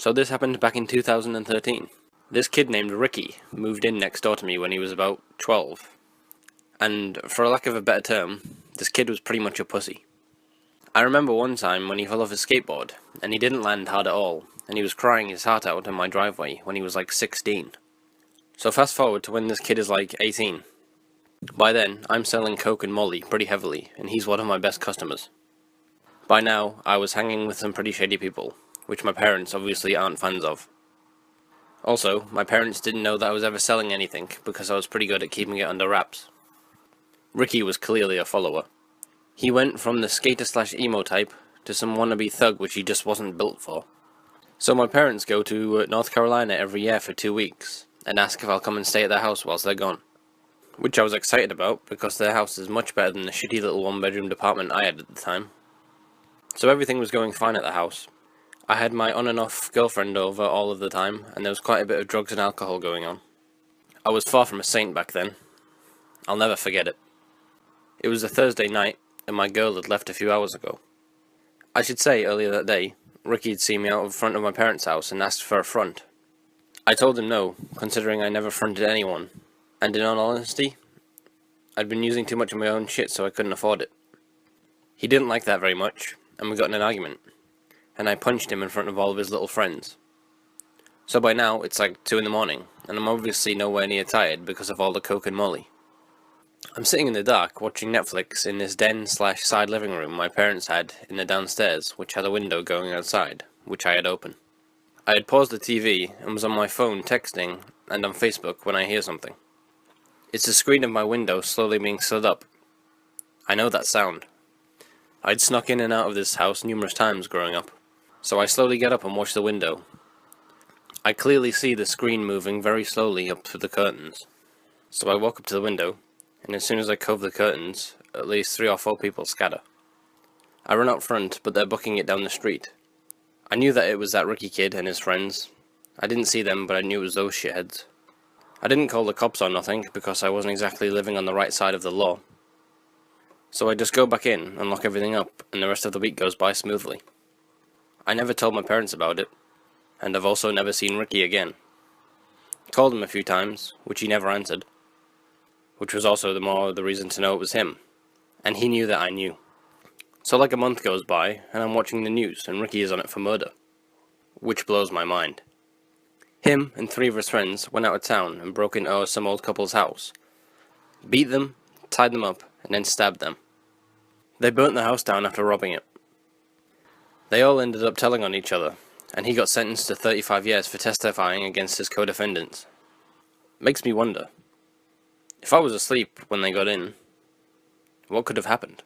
So this happened back in 2013. This kid named Ricky moved in next door to me when he was about 12. And for a lack of a better term, this kid was pretty much a pussy. I remember one time when he fell off his skateboard, and he didn't land hard at all, and he was crying his heart out in my driveway when he was like 16. So fast forward to when this kid is like 18. By then, I'm selling coke and molly pretty heavily, and he's one of my best customers. By now, I was hanging with some pretty shady people, which my parents obviously aren't fans of. Also, my parents didn't know that I was ever selling anything, because I was pretty good at keeping it under wraps. Ricky was clearly a follower. He went from the skater/emo type to some wannabe thug which he just wasn't built for. So my parents go to North Carolina every year for 2 weeks, and ask if I'll come and stay at their house whilst they're gone. Which I was excited about, because their house is much better than the shitty little one-bedroom apartment I had at the time. So everything was going fine at the house. I had my on and off girlfriend over all of the time, and there was quite a bit of drugs and alcohol going on. I was far from a saint back then. I'll never forget it. It was a Thursday night, and my girl had left a few hours ago. I should say, earlier that day, Ricky had seen me out in front of my parents' house and asked for a front. I told him no, considering I never fronted anyone, and in all honesty, I'd been using too much of my own shit so I couldn't afford it. He didn't like that very much, and we got in an argument, and I punched him in front of all of his little friends. So by now, it's like 2 in the morning, and I'm obviously nowhere near tired because of all the coke and molly. I'm sitting in the dark watching Netflix in this den/side living room my parents had in the downstairs, which had a window going outside, which I had open. I had paused the TV and was on my phone texting and on Facebook when I hear something. It's the screen of my window slowly being slid up. I know that sound. I'd snuck in and out of this house numerous times growing up, so I slowly get up and watch the window. I clearly see the screen moving very slowly up through the curtains. So I walk up to the window, and as soon as I cove the curtains, at least 3 or 4 people scatter. I run out front, but they're booking it down the street. I knew that it was that Ricky kid and his friends. I didn't see them, but I knew it was those shitheads. I didn't call the cops or nothing, because I wasn't exactly living on the right side of the law. So I just go back in and lock everything up, and the rest of the week goes by smoothly. I never told my parents about it, and I've also never seen Ricky again. Called him a few times, which he never answered, which was also the reason to know it was him, and he knew that I knew. So like a month goes by, and I'm watching the news, and Ricky is on it for murder, which blows my mind. Him and 3 of his friends went out of town and broke into some old couple's house, beat them, tied them up, and then stabbed them. They burnt the house down after robbing it. They all ended up telling on each other, and he got sentenced to 35 years for testifying against his co-defendants. Makes me wonder, if I was asleep when they got in, what could have happened?